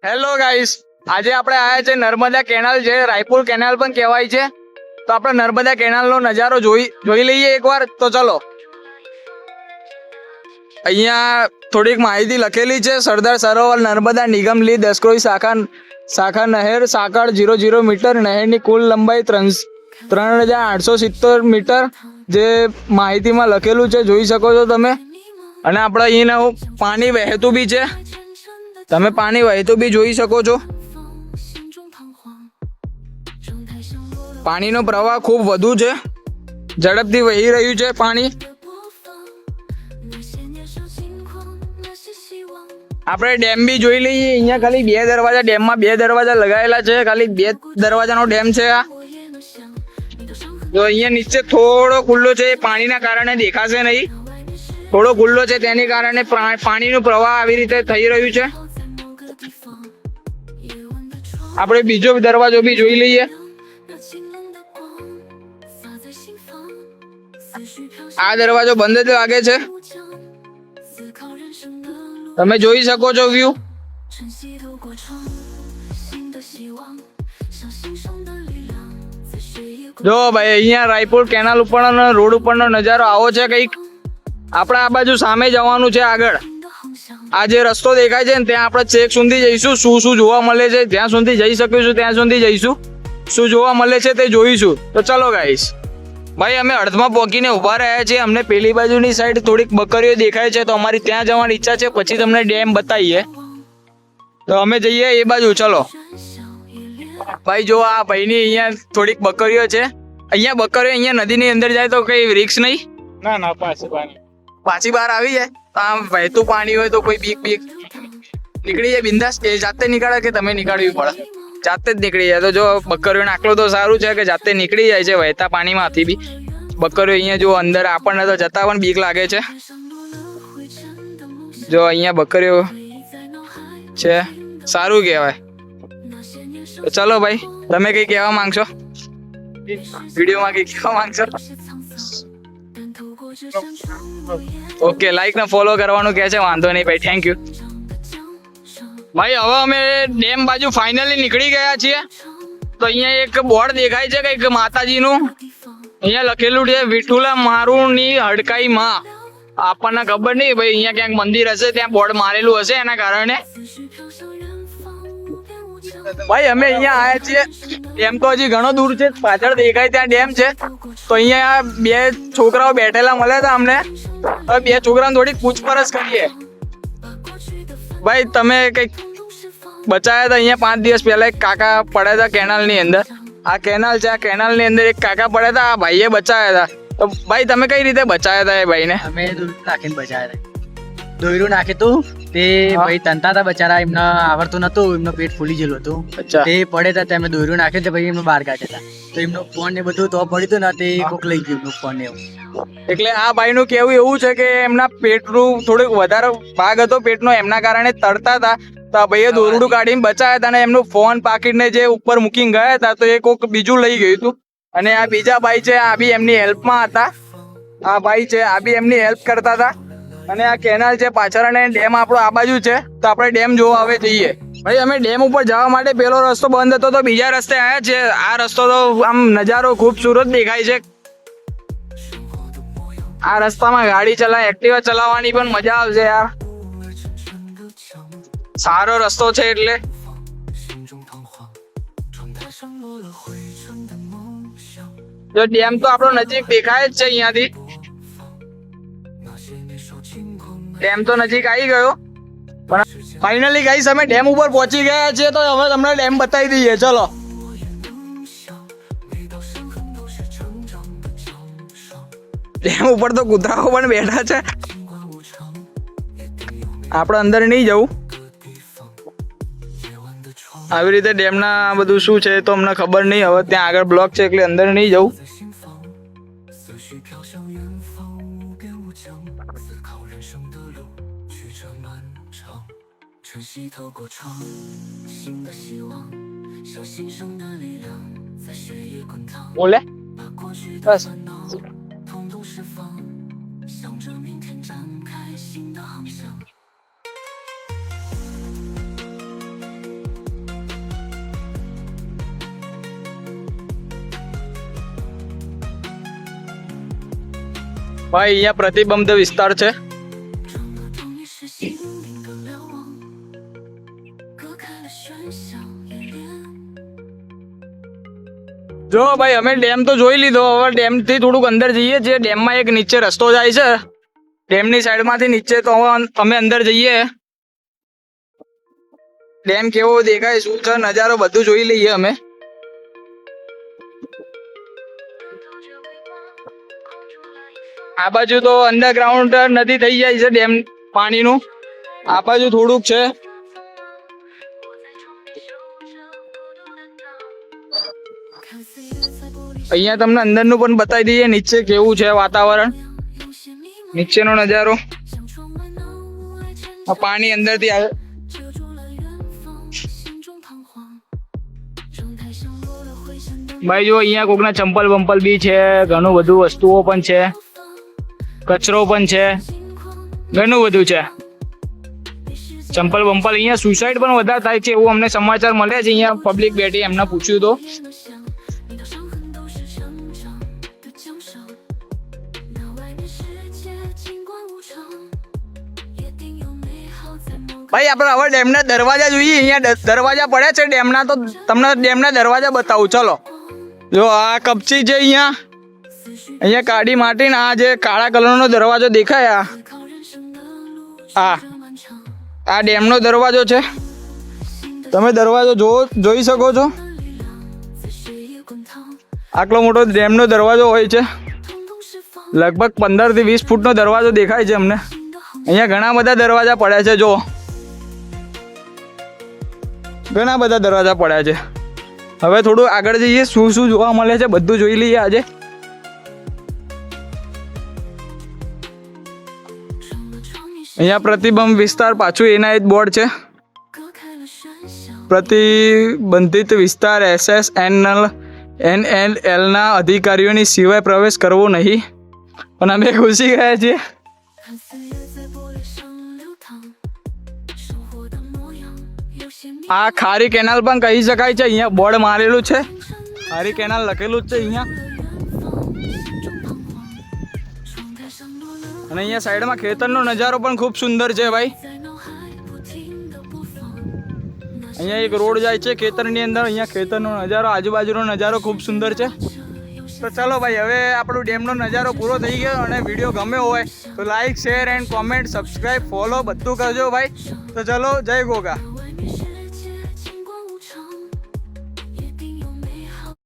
Hello guys, આજે આપણે આયા છે નર્મદા કેનાલ, જે રાયપુર કેનાલ પણ કહેવાય છે. તો આપણે નર્મદા કેનાલનો નજારો જોઈ લઈએ એકવાર. તો ચલો, અહીંયા થોડીક માહિતી લખેલી છે. સરદાર સરોવર નર્મદા નિગમ લી દસક્રોઈ શાખા નહેર સાંકળ 00 મીટર. નહેરની કુલ લંબાઈ 3870 મીટર, જે માહિતીમાં લખેલું છે, જોઈ શકો છો તમે. અને આપણે અહીંનું પાણી વહેતું બી છે, તમે પાણી વહેતું બી જોઈ શકો છો. પાણીનો પ્રવાહ ખૂબ વધુ છે, ઝડપથી વહી રહ્યું છે પાણી. આપણે ડેમ બી જોઈ લઈએ. અહીંયા ખાલી 2 દરવાજા, ડેમમાં 2 દરવાજા લગાવેલા છે. ખાલી 2 દરવાજાનો ડેમ છે આ. તો અહીંયા નીચે થોડો ખુલ્લો છે, પાણીના કારણે દેખાશે નહીં. થોડો ખુલ્લો છે, તેની કારણે પાણીનું પ્રવાહ આવી રીતે થઈ રહ્યું છે. આપણે બીજો દરવાજો બી જોઈ લઈએ. આ દરવાજો બંધ જ લાગે છે, તમે જોઈ શકો છો વ્યૂ. જો ભાઈ, અહીંયા રાયપુર કેનાલ ઉપરનો રોડ ઉપરનો નજારો આવો છે કંઈક. આપણે આ બાજુ સામે જવાનું છે આગળ. આ જે રસ્તો દેખાય છે ને, ત્યાં આપણે ચેક સુધી જઈશું. શું શું જોવા મળે છે, જ્યાં સુધી જઈ શકીશું ત્યાં સુધી જઈશું. શું જોવા મળે છે તે જોઈશું. તો ચલો ગાઈસ. ભાઈ, અમે અડધમાં પહોંચીને ઊભા રહ્યા છીએ. અમને પેલી બાજુની સાઈડ થોડીક બકરીઓ દેખાય છે, તો અમારી ત્યાં જવાની ઈચ્છા છે. પછી તમને ડેમ બતાવીએ, તો અમે જઈએ એ બાજુ. ચલો ભાઈ, જો આ ભાઈની અહીંયા થોડીક બકરીઓ છે. અહીંયા બકરીઓ અહીંયા નદીની અંદર જાય તો કઈ રિસ્ક નહીં? ના, પાછી બહાર આવી જાય. આમ વહેતું પાણી હોય તો કોઈ બીક નીકળી જાય બિંદાસ. એ જાતે નીકળે કે તમે નીકાળવી પડે? જાતે જ નીકળી જાય. તો જો બકરીઓ આટલો તો સારું છે કે જાતે નીકળી જાય છે વહેતા પાણીમાંથી બી. બકરીઓ અહીંયા જો અંદર આપણને તો જતા પણ બીક લાગે છે. જો અહીંયા બકરીઓ છે, સારું કહેવાય. તો ચલો ભાઈ, તમે કઈ કહેવા માંગશો? વિડીયોમાં કઈ કહેવા માંગશો? ઓકે, લાઈક ને ફોલો કરવાનું કહે છે. વાંધો નહીં ભાઈ, થેન્ક યુ. ભાઈ, હવે અમે ડેમ બાજુ ફાઇનલી નીકળી ગયા છીએ. તો અહીંયા એક બોર્ડ દેખાય છે કંઈક માતાજીનું. અહીંયા લખેલું છે વિઠુલા મારુની હડકાઈ માં. આપણને ખબર નહીં ભાઈ, અહીંયા ક્યાંક મંદિર હશે, ત્યાં બોર્ડ મારેલું હશે એના કારણે. ભાઈ, અમે અહીંયા આવ્યા છીએ. ડેમ તો હજી ઘણો દૂર છે, પાછળ દેખાય ત્યાં ડેમ છે. તો અહીંયા 2 છોકરાઓ બેઠેલા મળ્યા હતા અમને. હવે 2 છોકરાને થોડીક પૂછપરછ કરીએ. ભાઈ, તમે કઈક બચાયા હતા અહીંયા 5 દિવસ પહેલા. એક કાકા પડ્યા હતા કેનાલ ની અંદર. આ કેનાલ છે, આ કેનાલ ની અંદર એક કાકા પડ્યા હતા. આ ભાઈએ બચાયા હતા. તો ભાઈ, તમે કઈ રીતે બચાયા હતા એ ભાઈને? અમે દોયરું નાખીને બચાવ્યા હતા. દોયરું નાખ્યું હતું તે ભાઈ તનતા હતા બચારા. એમને આવડતું નતું, એમનું પેટ ફૂલી ગયેલું હતું. અચ્છા. તે પડે હતા, અમે દોયરું નાખ્યું તે ભાઈ એમને બહાર કાઢ્યા હતા. તો એમનો ફોન ને બધું તો પડ્યું હતું ને, તે કોક લઈ ગયું એમનું ફોન ને એવું. એટલે આ ભાઈનું કહેવું એવું છે કે એમના પેટનું થોડુંક વધારે ભાગ હતો પેટનો, એમના કારણે તરતા હતા. તો આ ભાઈએ દોરડું કાઢીને બચાયા હતા. અને એમનું ફોન પાકીટને જે ઉપર મૂકીને ગયા હતા, તો એ કોક બીજું લઈ ગયું હતું. અને આ બીજા ભાઈ છે, આ બી એમની હેલ્પમાં હતા. આ ભાઈ છે, આ બી એમની હેલ્પ કરતા હતા. અને આ કેનાલ છે પાછળ, અને ડેમ આપણો આ બાજુ છે. તો આપણે ડેમ જોવા હવે જઈએ. ભાઈ, અમે ડેમ ઉપર જવા માટે પેલો રસ્તો બંધ હતો, તો બીજા રસ્તે આવ્યા છે. આ રસ્તો તો આમ નજારો ખૂબસૂરત દેખાય છે. આ રસ્તામાં ગાડી ચલાવી, એક્ટિવા ચલાવવાની પણ મજા આવશે યાર. સારો રસ્તો છે એટલે. જો ડેમ તો આપણો નજીક દેખાય જ છે અહીંયાથી. ડેમ તો નજીક આવી ગયો. પણ ફાઇનલી ગાઈસ, અમે ડેમ ઉપર પહોંચી ગયા છીએ. તો હવે તમને ડેમ બતાવી દઈએ. ચલો. ડેમ ઉપર તો કૂતરાઓ પણ બેઠા છે. આપણે અંદર નહીં જવું. આવી રીતે ડેમના બધું શું છે તો અમને ખબર નહીં. હવે ત્યાં આગળ બ્લોક છે એટલે અંદર નહીં જવું. બોલે બસ. ભાઈ અહીંયા પ્રતિબંધ વિસ્તાર છે. જો ભાઈ અમે ડેમ તો જોઈ લીધો, હવે ડેમ થી થોડુંક અંદર જઈએ છીએ. ડેમમાં એક નીચે રસ્તો જાય છે, ડેમની સાઈડ માંથી નીચે, તો હવે અમે અંદર જઈએ. ડેમ કેવો દેખાય, શું છે નજારો, બધું જોઈ લઈએ અમે. આ બાજુ તો અંડરગ્રાઉન્ડ નદી થઈ જાય છે ડેમ પાણીનું, આ બાજુ થોડુંક છે. અહીંયા તમને અંદરનું પણ બતાવી દઈએ, નીચે કેવું છે વાતાવરણ, નીચેનો નજારો. આ પાણી અંદરથી આવે. ભાઈ જો અહીંયા કોકના ચંપલ બંપલ બી છે, ઘણું બધું વસ્તુઓ પણ છે, કચરો પણ છે, ઘણું બધું છે. ચંપલ બંપલ. અહીંયા સુસાઇડ પણ વધારે થાય છે એવું અમને સમાચાર મળ્યા છે. અહીંયા પબ્લિક બેઠી, એમને પૂછ્યું તો. ભાઈ આપણે હવે ડેમના દરવાજા જોઈએ. અહીંયા દરવાજા પડ્યા છે ડેમના, તો તમને ડેમના દરવાજા બતાવું. ચલો જો આ કપચી છે અહીંયા કાળી માટીને આ જે કાળા કલરનો દરવાજો દેખાય, આ ડેમનો દરવાજો છે. તમે દરવાજો જોઈ શકો છો. આટલો મોટો ડેમનો દરવાજો હોય છે, લગભગ 15 થી 20 ફૂટનો દરવાજો દેખાય છે અમને. અહીંયા ઘણા બધા દરવાજા પડ્યા છે, જો ઘણા બધા દરવાજા પડ્યા છે. હવે થોડું આગળ જઈએ, શું શું જોવા મળે છે બધું જોઈ લઈએ આજે. અહીંયા પ્રતિબંધ વિસ્તાર, પાછું એના જ બોર્ડ છે, પ્રતિબંધિત વિસ્તાર. SSNL ના અધિકારીઓની સિવાય પ્રવેશ કરવો નહીં. પણ અમે ઘૂસી ગયા છીએ. આ ખારી કેનાલ પણ કહી શકાય છે. અહીંયા બોર્ડ મારેલું છે, ખારી કેનાલ લખેલું જ છે અહીંયા. અને અહીંયા સાઈડમાં ખેતરનો નજારો પણ ખૂબ સુંદર છે ભાઈ. અહીંયા એક રોડ જાય છે ખેતરની અંદર. અહીંયા ખેતરનો નજારો, આજુબાજુનો નજારો ખૂબ સુંદર છે. તો ચલો ભાઈ, હવે આપણો ડેમનો નજારો પૂરો થઈ ગયો. અને વિડીયો ગમ્યો હોય તો like, share and comment, subscribe, follow બધું કરજો ભાઈ. તો ચલો, જય ગોગા.